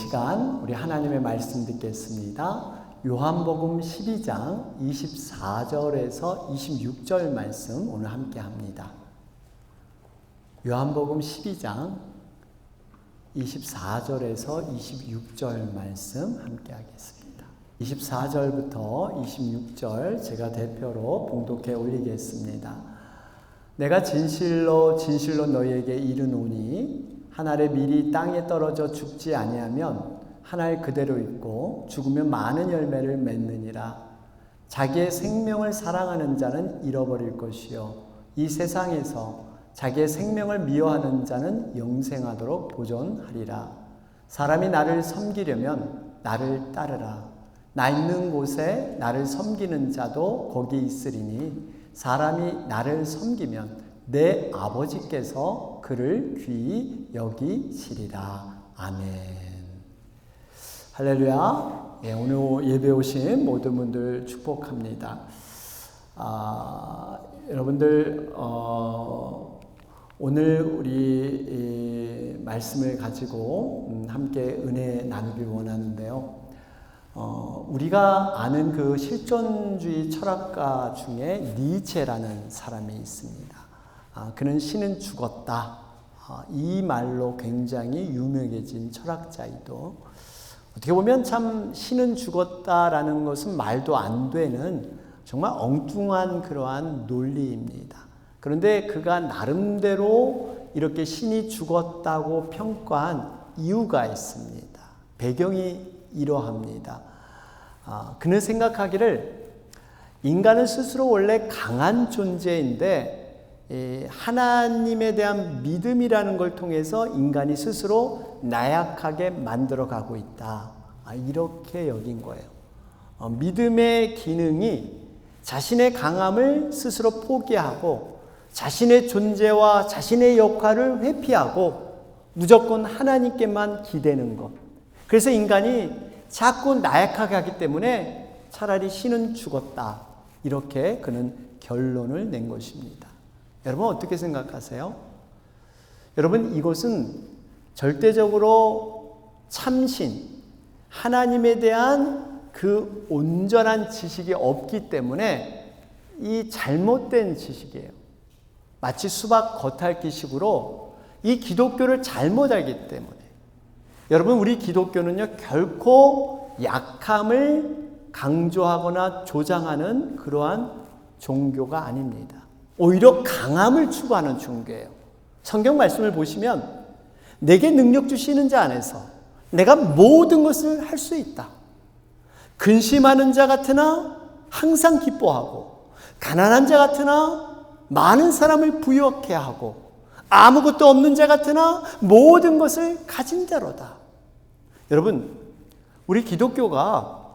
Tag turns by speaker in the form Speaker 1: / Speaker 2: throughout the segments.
Speaker 1: 시간 우리 하나님의 말씀 듣겠습니다. 요한복음 12장 24절에서 26절 말씀 오늘 함께 합니다. 요한복음 12장 24절에서 26절 말씀 함께 하겠습니다. 24절부터 26절 제가 대표로 봉독해 올리겠습니다. 내가 진실로 진실로 너희에게 이르노니 한 알의 밀이 땅에 떨어져 죽지 아니하면 한 알 그대로 있고 죽으면 많은 열매를 맺느니라. 자기의 생명을 사랑하는 자는 잃어버릴 것이요 이 세상에서 자기의 생명을 미워하는 자는 영생하도록 보존하리라. 사람이 나를 섬기려면 나를 따르라. 나 있는 곳에 나를 섬기는 자도 거기 있으리니 사람이 나를 섬기면 내 아버지께서 그를 귀히 여기시리라. 아멘. 할렐루야. 예, 오늘 예배 오신 모든 분들 축복합니다. 여러분들 오늘 우리 말씀을 가지고 함께 은혜 나누길 원하는데요. 우리가 아는 그 실존주의 철학가 중에 니체라는 사람이 있습니다. 그는 신은 죽었다. 이 말로 굉장히 유명해진 철학자이도 어떻게 보면 참 신은 죽었다라는 것은 말도 안 되는 정말 엉뚱한 그러한 논리입니다. 그런데 그가 나름대로 이렇게 신이 죽었다고 평가한 이유가 있습니다. 배경이 이러합니다. 그는 생각하기를 인간은 스스로 원래 강한 존재인데 하나님에 대한 믿음이라는 걸 통해서 인간이 스스로 나약하게 만들어가고 있다. 이렇게 여긴 거예요. 믿음의 기능이 자신의 강함을 스스로 포기하고 자신의 존재와 자신의 역할을 회피하고 무조건 하나님께만 기대는 것. 그래서 인간이 자꾸 나약하게 하기 때문에 차라리 신은 죽었다. 이렇게 그는 결론을 낸 것입니다. 여러분 어떻게 생각하세요? 여러분 이것은 절대적으로 참신, 하나님에 대한 그 온전한 지식이 없기 때문에 이 잘못된 지식이에요. 마치 수박 겉핥기식으로 이 기독교를 잘못 알기 때문에. 여러분 우리 기독교는요 결코 약함을 강조하거나 조장하는 그러한 종교가 아닙니다. 오히려 강함을 추구하는 종교예요. 성경 말씀을 보시면 내게 능력 주시는 자 안에서 내가 모든 것을 할 수 있다. 근심하는 자 같으나 항상 기뻐하고 가난한 자 같으나 많은 사람을 부유하게 하고 아무것도 없는 자 같으나 모든 것을 가진 자로다. 여러분 우리 기독교가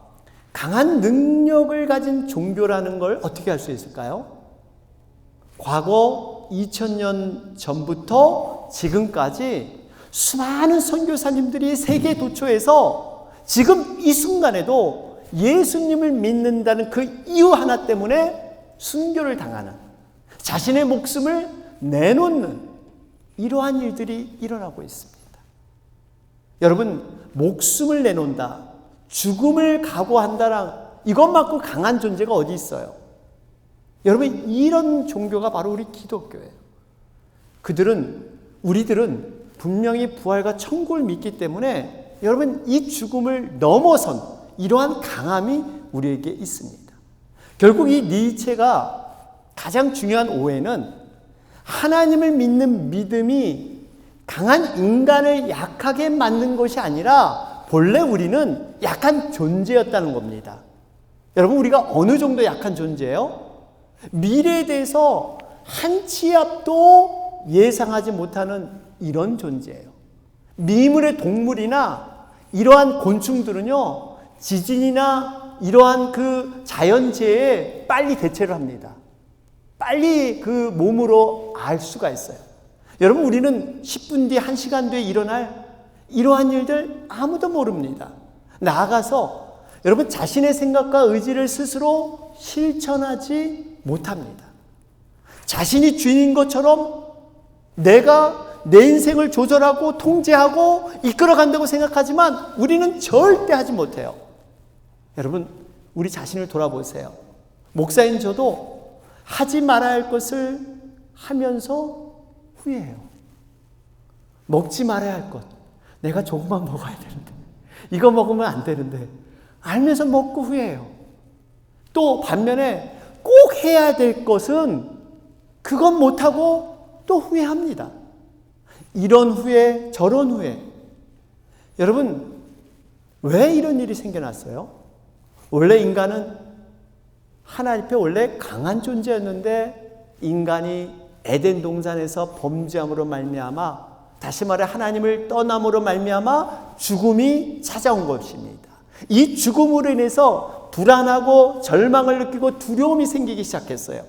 Speaker 1: 강한 능력을 가진 종교라는 걸 어떻게 알 수 있을까요? 과거 2000년 전부터 지금까지 수많은 선교사님들이 세계 도처에서 지금 이 순간에도 예수님을 믿는다는 그 이유 하나 때문에 순교를 당하는, 자신의 목숨을 내놓는 이러한 일들이 일어나고 있습니다. 여러분 목숨을 내놓는다, 죽음을 각오한다랑 이것만큼 강한 존재가 어디 있어요? 여러분 이런 종교가 바로 우리 기독교예요. 우리들은 분명히 부활과 천국을 믿기 때문에 여러분 이 죽음을 넘어선 이러한 강함이 우리에게 있습니다. 결국 이 니체가 가장 중요한 오해는 하나님을 믿는 믿음이 강한 인간을 약하게 만든 것이 아니라 본래 우리는 약한 존재였다는 겁니다. 여러분 우리가 어느 정도 약한 존재예요? 미래에 대해서 한 치 앞도 예상하지 못하는 이런 존재예요. 미물의 동물이나 이러한 곤충들은요, 지진이나 이러한 그 자연재해에 빨리 대처를 합니다. 빨리 그 몸으로 알 수가 있어요. 여러분 우리는 10분 뒤, 1시간 뒤에 일어날 이러한 일들 아무도 모릅니다. 나아가서 여러분 자신의 생각과 의지를 스스로 실천하지 못합니다. 자신이 주인인 것처럼 내가 내 인생을 조절하고 통제하고 이끌어간다고 생각하지만 우리는 절대 하지 못해요. 여러분, 우리 자신을 돌아보세요. 목사인 저도 하지 말아야 할 것을 하면서 후회해요. 먹지 말아야 할 것. 내가 조금만 먹어야 되는데, 이거 먹으면 안 되는데 알면서 먹고 후회해요. 또 반면에 꼭 해야 될 것은 그건 못하고 또 후회합니다. 이런 후회, 저런 후회. 여러분, 왜 이런 일이 생겨났어요? 원래 인간은 하나님 앞에 원래 강한 존재였는데 인간이 에덴 동산에서 범죄함으로 말미암아, 다시 말해 하나님을 떠남으로 말미암아 죽음이 찾아온 것입니다. 이 죽음으로 인해서 불안하고 절망을 느끼고 두려움이 생기기 시작했어요.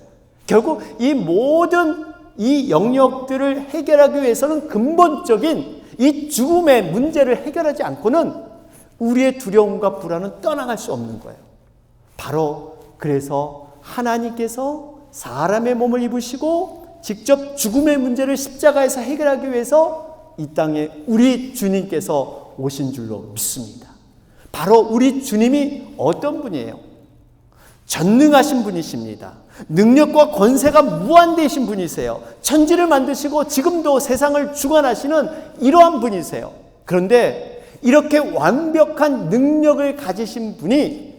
Speaker 1: 결국 이 모든 이 영역들을 해결하기 위해서는 근본적인 이 죽음의 문제를 해결하지 않고는 우리의 두려움과 불안은 떠나갈 수 없는 거예요. 바로 그래서 하나님께서 사람의 몸을 입으시고 직접 죽음의 문제를 십자가에서 해결하기 위해서 이 땅에 우리 주님께서 오신 줄로 믿습니다. 바로 우리 주님이 어떤 분이에요? 전능하신 분이십니다. 능력과 권세가 무한되신 분이세요. 천지를 만드시고 지금도 세상을 주관하시는 이러한 분이세요. 그런데 이렇게 완벽한 능력을 가지신 분이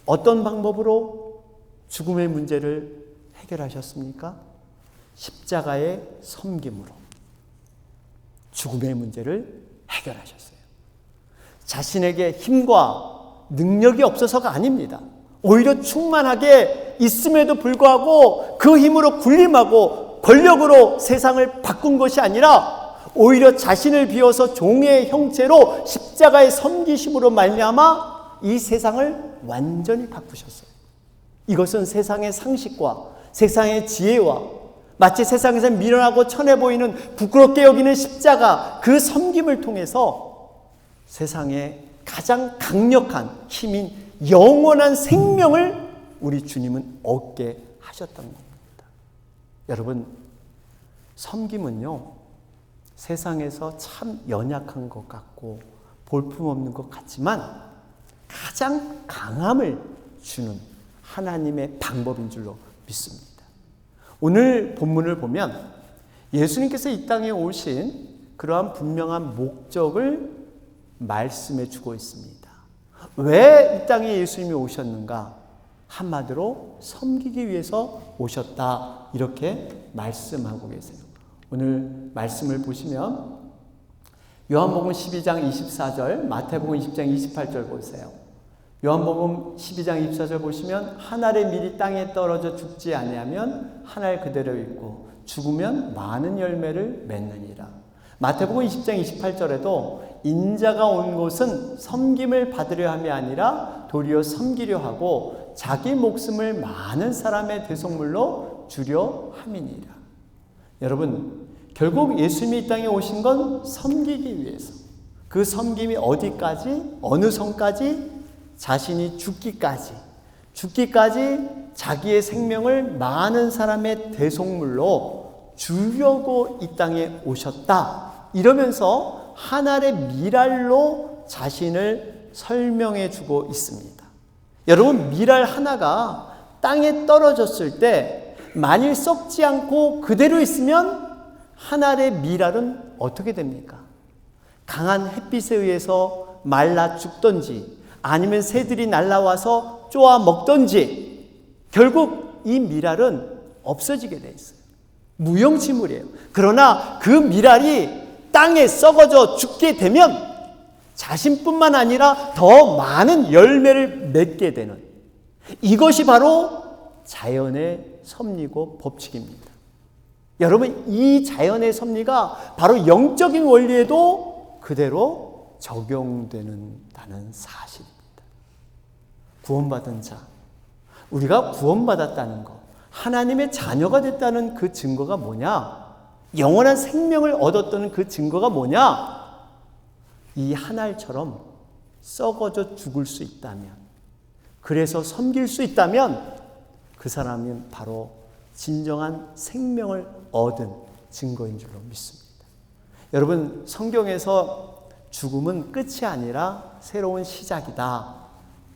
Speaker 1: 어떤 방법으로 죽음의 문제를 해결하셨습니까? 십자가의 섬김으로 죽음의 문제를 해결하셨어요. 자신에게 힘과 능력이 없어서가 아닙니다. 오히려 충만하게 있음에도 불구하고 그 힘으로 군림하고 권력으로 세상을 바꾼 것이 아니라 오히려 자신을 비워서 종의 형체로 십자가의 섬기심으로 말미암아 이 세상을 완전히 바꾸셨어요. 이것은 세상의 상식과 세상의 지혜와 마치 세상에서 미련하고 천해 보이는 부끄럽게 여기는 십자가 그 섬김을 통해서 세상에 가장 강력한 힘인 영원한 생명을 우리 주님은 얻게 하셨던 겁니다. 여러분, 섬김은요, 세상에서 참 연약한 것 같고 볼품없는 것 같지만 가장 강함을 주는 하나님의 방법인 줄로 믿습니다. 오늘 본문을 보면 예수님께서 이 땅에 오신 그러한 분명한 목적을 말씀해 주고 있습니다. 왜 이 땅에 예수님이 오셨는가? 한마디로 섬기기 위해서 오셨다, 이렇게 말씀하고 계세요. 오늘 말씀을 보시면 요한복음 12장 24절, 마태복음 20장 28절 보세요. 요한복음 12장 24절 보시면 한 알의 밀이 땅에 떨어져 죽지 아니하면 한 알 그대로 있고 죽으면 많은 열매를 맺느니라. 마태복음 20장 28절에도 인자가 온 곳은 섬김을 받으려 함이 아니라 도리어 섬기려 하고 자기 목숨을 많은 사람의 대속물로 주려 함이니라. 여러분, 결국 예수님이 이 땅에 오신 건 섬기기 위해서, 그 섬김이 어디까지, 어느 선까지? 자신이 죽기까지 자기의 생명을 많은 사람의 대속물로 주려고 이 땅에 오셨다, 이러면서 한 알의 밀알로 자신을 설명해 주고 있습니다. 여러분, 밀알 하나가 땅에 떨어졌을 때 만일 썩지 않고 그대로 있으면 한 알의 밀알은 어떻게 됩니까? 강한 햇빛에 의해서 말라 죽던지 아니면 새들이 날아와서 쪼아 먹던지 결국 이 밀알은 없어지게 돼 있어요. 무용지물이에요. 그러나 그 밀알이 땅에 썩어져 죽게 되면 자신뿐만 아니라 더 많은 열매를 맺게 되는, 이것이 바로 자연의 섭리고 법칙입니다. 여러분, 이 자연의 섭리가 바로 영적인 원리에도 그대로 적용되는다는 사실입니다. 구원받은 자, 우리가 구원받았다는 것, 하나님의 자녀가 됐다는 그 증거가 뭐냐? 영원한 생명을 얻었다는 그 증거가 뭐냐? 이 한 알처럼 썩어져 죽을 수 있다면, 그래서 섬길 수 있다면 그 사람은 바로 진정한 생명을 얻은 증거인 줄로 믿습니다. 여러분, 성경에서 죽음은 끝이 아니라 새로운 시작이다,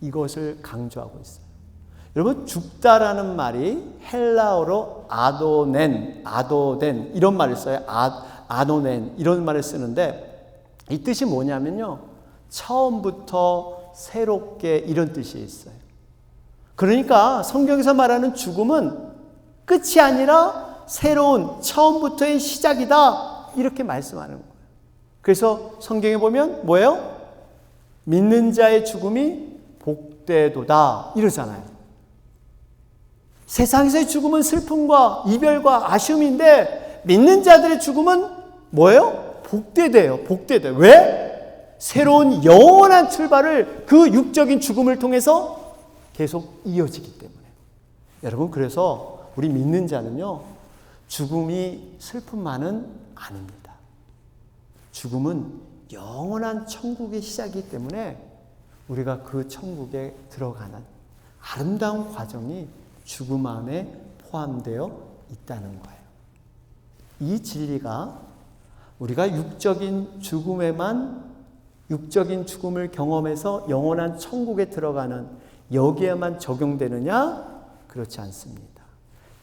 Speaker 1: 이것을 강조하고 있어요. 여러분, 죽다라는 말이 헬라어로 아도넨 이런 말을 써요. 아노넨 이런 말을 쓰는데, 이 뜻이 뭐냐면요, 처음부터 새롭게, 이런 뜻이 있어요. 그러니까 성경에서 말하는 죽음은 끝이 아니라 새로운 처음부터의 시작이다, 이렇게 말씀하는 거예요. 그래서 성경에 보면 뭐예요? 믿는 자의 죽음이 복되도다 이러잖아요. 세상에서의 죽음은 슬픔과 이별과 아쉬움인데, 믿는 자들의 죽음은 뭐예요? 복되대요. 복되대. 왜? 새로운 영원한 출발을 그 육적인 죽음을 통해서 계속 이어지기 때문에. 여러분, 그래서 우리 믿는 자는요, 죽음이 슬픔만은 아닙니다. 죽음은 영원한 천국의 시작이기 때문에 우리가 그 천국에 들어가는 아름다운 과정이 죽음 안에 포함되어 있다는 거예요. 이 진리가 우리가 육적인 죽음을 경험해서 영원한 천국에 들어가는 여기에만 적용되느냐? 그렇지 않습니다.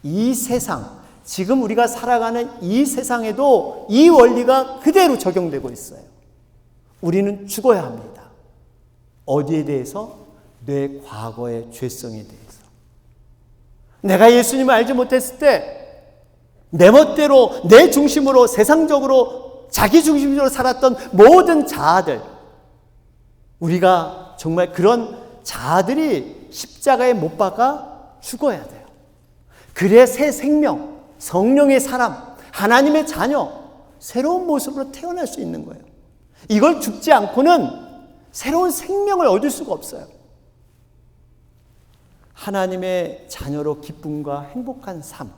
Speaker 1: 이 세상, 지금 우리가 살아가는 이 세상에도 이 원리가 그대로 적용되고 있어요. 우리는 죽어야 합니다. 어디에 대해서? 내 과거의 죄성에 대해서. 내가 예수님을 알지 못했을 때 내 멋대로, 내 중심으로, 세상적으로, 자기 중심적으로 살았던 모든 자아들, 우리가 정말 그런 자아들이 십자가에 못 박아 죽어야 돼요. 그래야 새 생명, 성령의 사람, 하나님의 자녀, 새로운 모습으로 태어날 수 있는 거예요. 이걸 죽지 않고는 새로운 생명을 얻을 수가 없어요. 하나님의 자녀로 기쁨과 행복한 삶,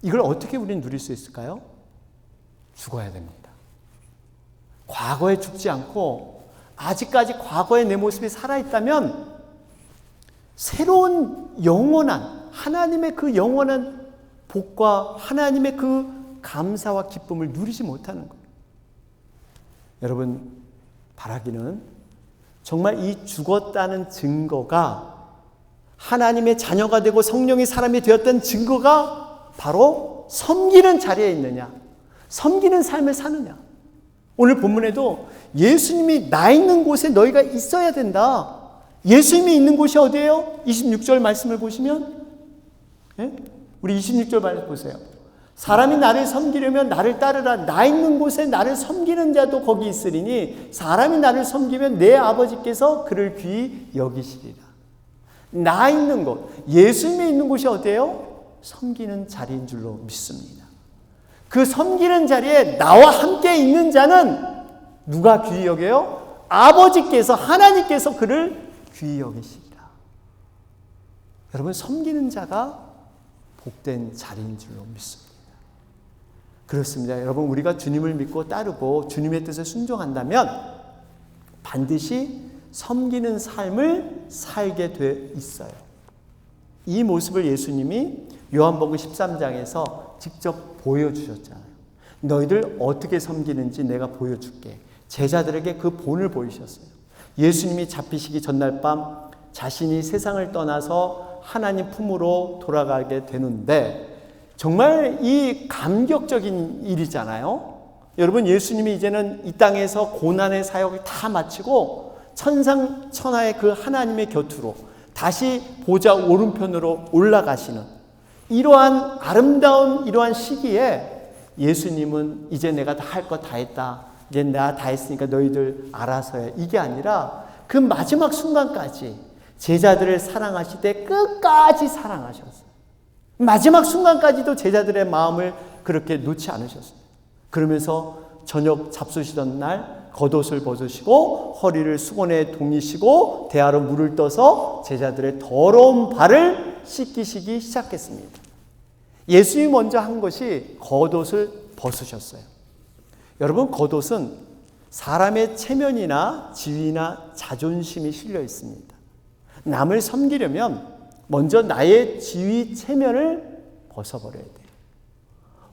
Speaker 1: 이걸 어떻게 우리는 누릴 수 있을까요? 죽어야 됩니다. 과거에 죽지 않고 아직까지 과거의 내 모습이 살아있다면 새로운 영원한, 하나님의 그 영원한 복과 하나님의 그 감사와 기쁨을 누리지 못하는 거예요. 여러분, 바라기는 정말 이 죽었다는 증거가, 하나님의 자녀가 되고 성령의 사람이 되었던 증거가 바로 섬기는 자리에 있느냐, 섬기는 삶을 사느냐. 오늘 본문에도 예수님이 나 있는 곳에 너희가 있어야 된다. 예수님이 있는 곳이 어디예요? 26절 말씀을 보시면, 우리 26절 말씀 보세요. 사람이 나를 섬기려면 나를 따르라. 나 있는 곳에 나를 섬기는 자도 거기 있으리니 사람이 나를 섬기면 내 아버지께서 그를 귀히 여기시리라. 나 있는 곳, 예수님이 있는 곳이 어디예요? 섬기는 자리인 줄로 믿습니다. 그 섬기는 자리에 나와 함께 있는 자는 누가 귀히 여겨요? 아버지께서, 하나님께서 그를 귀히 여기시리라. 여러분, 섬기는 자가 복된 자리인 줄로 믿습니다. 그렇습니다. 여러분, 우리가 주님을 믿고 따르고 주님의 뜻에 순종한다면 반드시 섬기는 삶을 살게 돼 있어요. 이 모습을 예수님이 요한복음 13장에서 직접 보여주셨잖아요. 너희들 어떻게 섬기는지 내가 보여줄게. 제자들에게 그 본을 보이셨어요. 예수님이 잡히시기 전날 밤 자신이 세상을 떠나서 하나님 품으로 돌아가게 되는데, 정말 이 감격적인 일이잖아요. 여러분, 예수님이 이제는 이 땅에서 고난의 사역을 다 마치고 천상천하의 그 하나님의 곁으로 다시 보좌 오른편으로 올라가시는 이러한 아름다운 이러한 시기에 예수님은 이제 내가 다 할 거 다 했다, 이제 내가 다 했으니까 너희들 알아서 해, 이게 아니라 그 마지막 순간까지 제자들을 사랑하시되 끝까지 사랑하셨어요. 마지막 순간까지도 제자들의 마음을 그렇게 놓지 않으셨어요. 그러면서 저녁 잡수시던 날 겉옷을 벗으시고 허리를 수건에 동이시고 대야로 물을 떠서 제자들의 더러운 발을 씻기시기 시작했습니다. 예수님이 먼저 한 것이 겉옷을 벗으셨어요. 여러분, 겉옷은 사람의 체면이나 지위나 자존심이 실려 있습니다. 남을 섬기려면 먼저 나의 지위, 체면을 벗어버려야 돼요.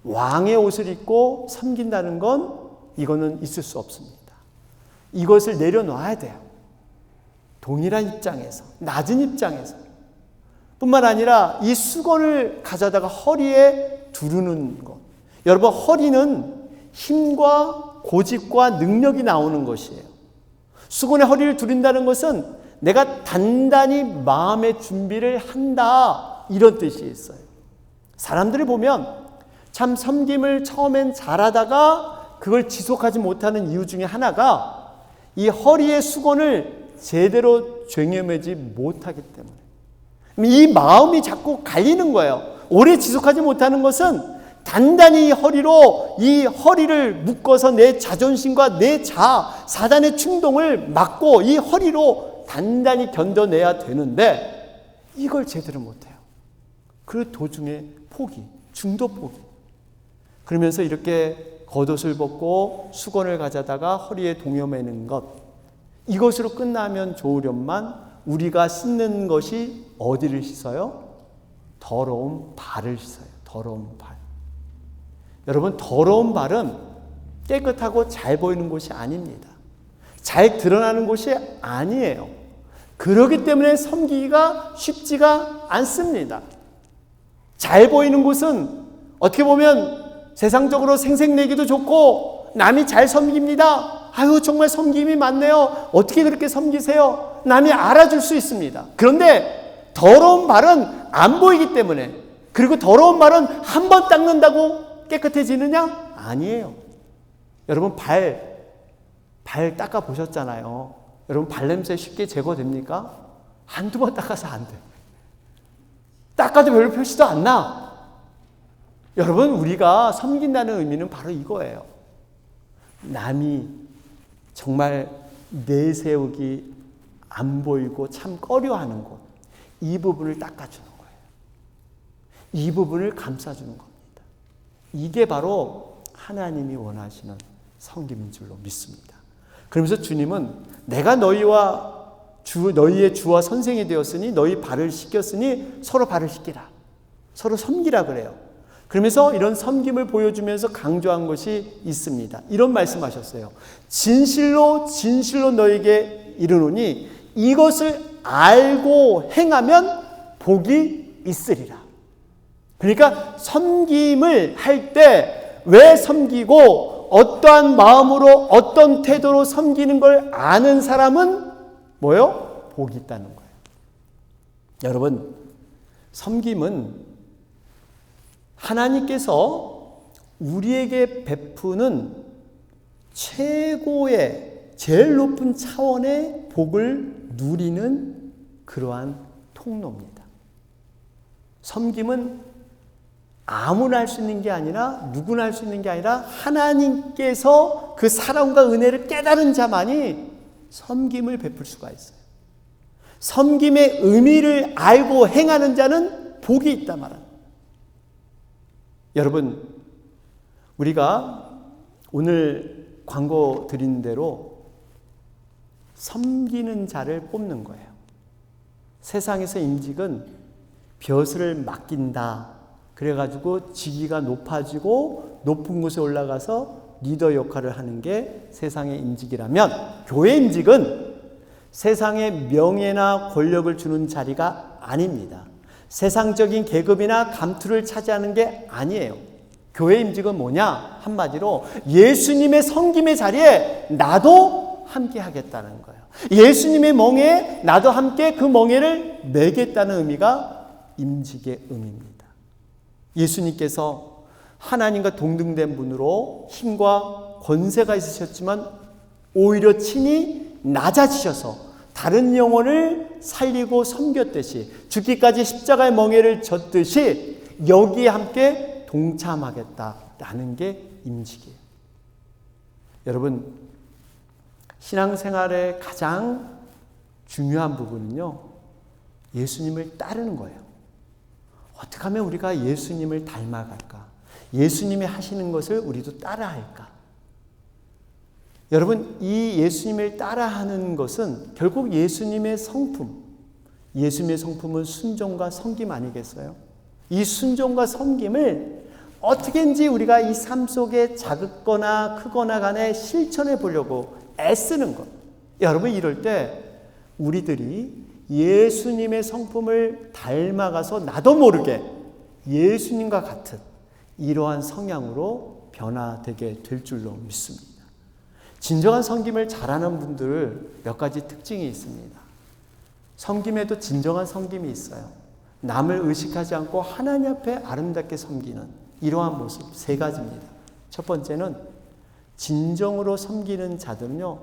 Speaker 1: 왕의 옷을 입고 섬긴다는 건 이거는 있을 수 없습니다. 이것을 내려놔야 돼요. 동일한 입장에서, 낮은 입장에서. 뿐만 아니라 이 수건을 가져다가 허리에 두르는 것. 여러분, 허리는 힘과 고집과 능력이 나오는 것이에요. 수건에 허리를 두른다는 것은 내가 단단히 마음의 준비를 한다, 이런 뜻이 있어요. 사람들을 보면 참 섬김을 처음엔 잘하다가 그걸 지속하지 못하는 이유 중에 하나가 이 허리의 수건을 제대로 쟁여매지 못하기 때문에, 이 마음이 자꾸 갈리는 거예요. 오래 지속하지 못하는 것은 단단히 이 허리를 묶어서 내 자존심과 내 사단의 충동을 막고 이 허리로 단단히 견뎌내야 되는데 이걸 제대로 못해요. 그 도중에 중도 포기. 그러면서 이렇게 겉옷을 벗고 수건을 가져다가 허리에 동여매는 것, 이것으로 끝나면 좋으련만 우리가 씻는 것이 어디를 씻어요? 더러운 발을 씻어요. 더러운 발. 여러분, 더러운 발은 깨끗하고 잘 보이는 곳이 아닙니다. 잘 드러나는 곳이 아니에요. 그렇기 때문에 섬기기가 쉽지가 않습니다. 잘 보이는 곳은 어떻게 보면 세상적으로 생색내기도 좋고, 남이 잘 섬깁니다. 아유, 정말 섬김이 많네요. 어떻게 그렇게 섬기세요? 남이 알아줄 수 있습니다. 그런데 더러운 발은 안 보이기 때문에, 그리고 더러운 발은 한 번 닦는다고 깨끗해지느냐? 아니에요. 여러분, 발 닦아 보셨잖아요. 여러분, 발냄새 쉽게 제거됩니까? 한두 번 닦아서 안 돼. 닦아도 별로 표시도 안 나. 여러분, 우리가 섬긴다는 의미는 바로 이거예요. 남이 정말 내세우기 안 보이고 참 꺼려하는 곳, 이 부분을 닦아주는 거예요. 이 부분을 감싸주는 겁니다. 이게 바로 하나님이 원하시는 섬김인 줄로 믿습니다. 그러면서 주님은 내가 너희의 주와 선생이 되었으니 너희 발을 씻겼으니 서로 발을 씻기라. 서로 섬기라 그래요. 그러면서 이런 섬김을 보여주면서 강조한 것이 있습니다. 이런 말씀하셨어요. 진실로 진실로 너에게 이르노니 이것을 알고 행하면 복이 있으리라. 그러니까 섬김을 할 때 왜 섬기고 어떠한 마음으로 어떤 태도로 섬기는 걸 아는 사람은 뭐요? 복이 있다는 거예요. 여러분, 섬김은 하나님께서 우리에게 베푸는 최고의 제일 높은 차원의 복을 누리는 그러한 통로입니다. 섬김은 아무나 할 수 있는 게 아니라, 누구나 할 수 있는 게 아니라 하나님께서 그 사랑과 은혜를 깨달은 자만이 섬김을 베풀 수가 있어요. 섬김의 의미를 알고 행하는 자는 복이 있다 말합니다. 여러분, 우리가 오늘 광고 드린 대로 섬기는 자를 뽑는 거예요. 세상에서 임직은 벼슬을 맡긴다. 그래가지고 직위가 높아지고 높은 곳에 올라가서 리더 역할을 하는 게 세상의 임직이라면, 교회 임직은 세상의 명예나 권력을 주는 자리가 아닙니다. 세상적인 계급이나 감투를 차지하는 게 아니에요. 교회 임직은 뭐냐? 한마디로 예수님의 섬김의 자리에 나도 함께 하겠다는 거예요. 예수님의 멍에에 나도 함께 그 멍에를 매겠다는 의미가 임직의 의미입니다. 예수님께서 하나님과 동등된 분으로 힘과 권세가 있으셨지만 오히려 친히 낮아지셔서 다른 영혼을 살리고 섬겼듯이, 죽기까지 십자가의 멍에를 졌듯이 여기에 함께 동참하겠다라는 게 임직이에요. 여러분, 신앙생활의 가장 중요한 부분은요, 예수님을 따르는 거예요. 어떻게 하면 우리가 예수님을 닮아갈까? 예수님이 하시는 것을 우리도 따라할까? 여러분, 이 예수님을 따라하는 것은 결국 예수님의 성품, 예수님의 성품은 순종과 섬김 아니겠어요? 이 순종과 섬김을 어떻게든지 우리가 이 삶 속에 작거나 크거나 간에 실천해 보려고 애쓰는 것. 여러분, 이럴 때 우리들이 예수님의 성품을 닮아가서 나도 모르게 예수님과 같은 이러한 성향으로 변화되게 될 줄로 믿습니다. 진정한 섬김을 잘하는 분들 몇 가지 특징이 있습니다. 섬김에도 진정한 섬김이 있어요. 남을 의식하지 않고 하나님 앞에 아름답게 섬기는 이러한 모습 3가지입니다. 첫 번째는 진정으로 섬기는 자들은요,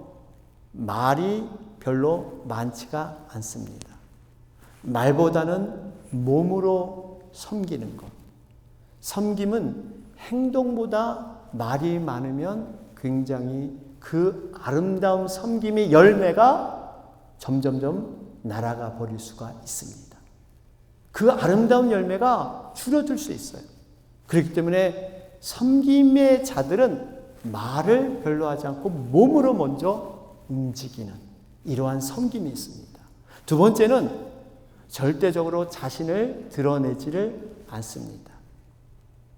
Speaker 1: 말이 별로 많지가 않습니다. 말보다는 몸으로 섬기는 것. 섬김은 행동보다 말이 많으면 굉장히 그 아름다운 섬김의 열매가 점점점 날아가 버릴 수가 있습니다. 그 아름다운 열매가 줄어들 수 있어요. 그렇기 때문에 섬김의 자들은 말을 별로 하지 않고 몸으로 먼저 움직이는 이러한 섬김이 있습니다. 두 번째는 절대적으로 자신을 드러내지를 않습니다.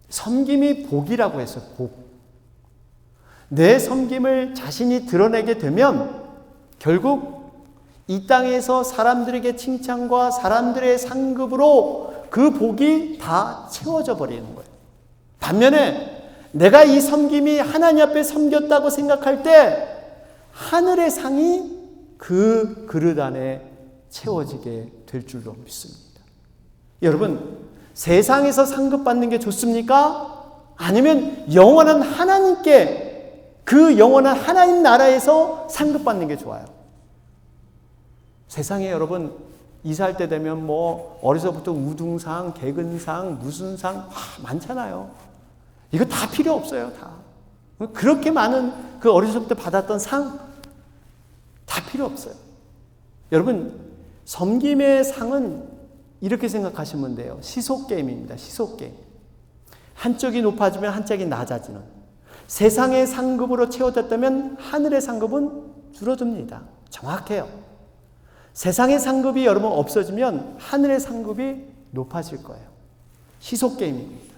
Speaker 1: 섬김이 복이라고 해서 복. 내 섬김을 자신이 드러내게 되면 결국 이 땅에서 사람들에게 칭찬과 사람들의 상급으로 그 복이 다 채워져 버리는 거예요. 반면에 내가 이 섬김이 하나님 앞에 섬겼다고 생각할 때 하늘의 상이 그 그릇 안에 채워지게 될 줄로 믿습니다. 여러분, 세상에서 상급받는 게 좋습니까? 아니면 영원한 하나님께, 그 영원한 하나님 나라에서 상급받는 게 좋아요? 세상에 여러분, 이사할 때 되면 어려서부터 우등상, 개근상, 무슨 상 많잖아요. 이거 다 필요 없어요. 다. 그렇게 많은 그 어려서부터 받았던 상 다 필요 없어요. 여러분, 섬김의 상은 이렇게 생각하시면 돼요. 시속게임입니다. 시속게임. 한쪽이 높아지면 한쪽이 낮아지는. 세상의 상급으로 채워졌다면 하늘의 상급은 줄어듭니다. 정확해요. 세상의 상급이 여러분 없어지면 하늘의 상급이 높아질 거예요. 시속게임입니다.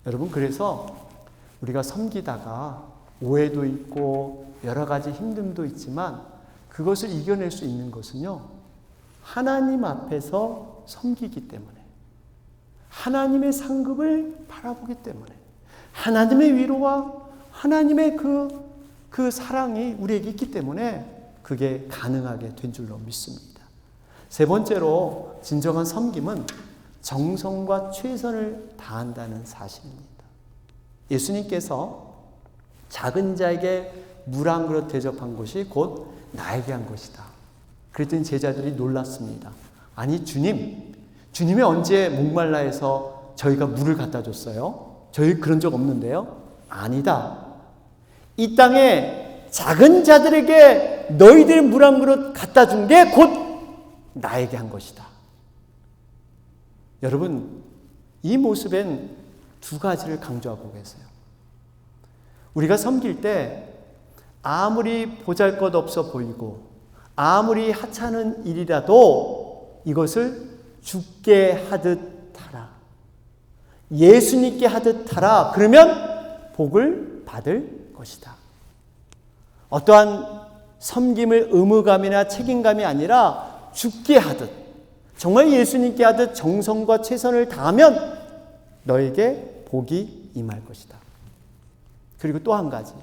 Speaker 1: 여러분, 그래서 우리가 섬기다가 오해도 있고 여러 가지 힘듦도 있지만 그것을 이겨낼 수 있는 것은요, 하나님 앞에서 섬기기 때문에, 하나님의 상급을 바라보기 때문에, 하나님의 위로와 하나님의 그 사랑이 우리에게 있기 때문에 그게 가능하게 된 줄로 믿습니다. 세 번째로 진정한 섬김은 정성과 최선을 다한다는 사실입니다. 예수님께서 작은 자에게 물 한 그릇 대접한 것이 곧 나에게 한 것이다. 그랬더니 제자들이 놀랐습니다. 아니 주님이 언제 목말라 해서 저희가 물을 갖다 줬어요? 저희 그런 적 없는데요? 아니다. 이 땅에 작은 자들에게 너희들이 물 한 그릇 갖다 준 게 곧 나에게 한 것이다. 여러분, 이 모습엔 2가지를 강조하고 계세요. 우리가 섬길 때 아무리 보잘것없어 보이고 아무리 하찮은 일이라도 이것을 주께 하듯 하라, 예수님께 하듯 하라. 그러면 복을 받을 것이다. 어떠한 섬김을 의무감이나 책임감이 아니라 주께 하듯, 정말 예수님께 하듯 정성과 최선을 다하면 너에게 복이 임할 것이다. 그리고 또 한 가지,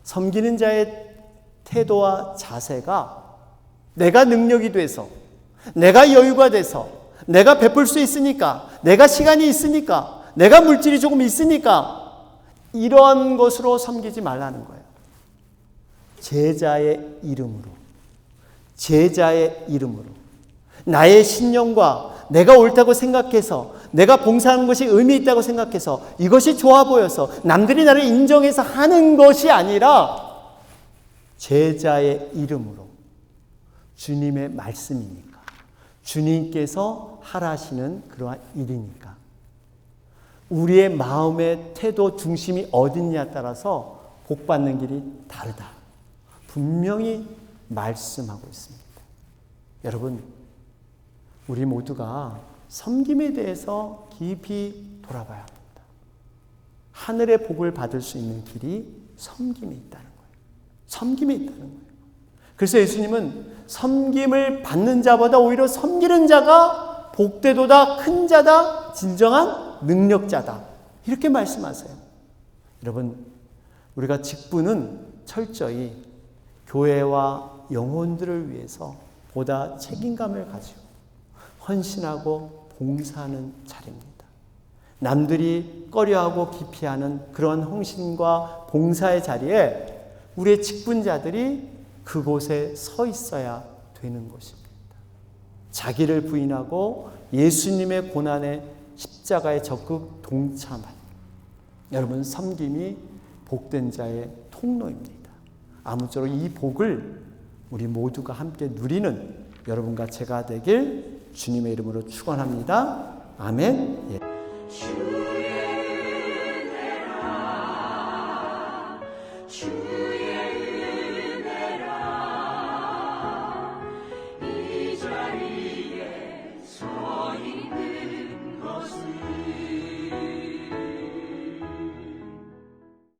Speaker 1: 섬기는 자의 태도와 자세가 내가 능력이 돼서, 내가 여유가 돼서, 내가 베풀 수 있으니까, 내가 시간이 있으니까, 내가 물질이 조금 있으니까 이런 것으로 섬기지 말라는 거예요. 제자의 이름으로, 제자의 이름으로, 나의 신념과 내가 옳다고 생각해서, 내가 봉사하는 것이 의미 있다고 생각해서, 이것이 좋아 보여서 남들이 나를 인정해서 하는 것이 아니라 제자의 이름으로, 주님의 말씀이니까, 주님께서 하라시는 그러한 일이니까, 우리의 마음의 태도 중심이 어딨냐에 따라서 복받는 길이 다르다. 분명히 말씀하고 있습니다. 여러분, 우리 모두가 섬김에 대해서 깊이 돌아봐야 합니다. 하늘의 복을 받을 수 있는 길이 섬김이 있다는 거예요. 섬김이 있다는 거예요. 그래서 예수님은 섬김을 받는 자보다 오히려 섬기는 자가 복되도다, 큰 자다, 진정한 능력자다. 이렇게 말씀하세요. 여러분, 우리가 직분은 철저히 교회와 영혼들을 위해서 보다 책임감을 가지고 헌신하고 봉사하는 자리입니다. 남들이 꺼려하고 기피하는 그런 헌신과 봉사의 자리에 우리의 직분자들이 그곳에 서 있어야 되는 것입니다. 자기를 부인하고 예수님의 고난의 십자가에 적극 동참한 여러분, 섬김이 복된 자의 통로입니다. 아무쪼록 이 복을 우리 모두가 함께 누리는 여러분과 제가 되길 주님의 이름으로 축원합니다. 아멘. 예.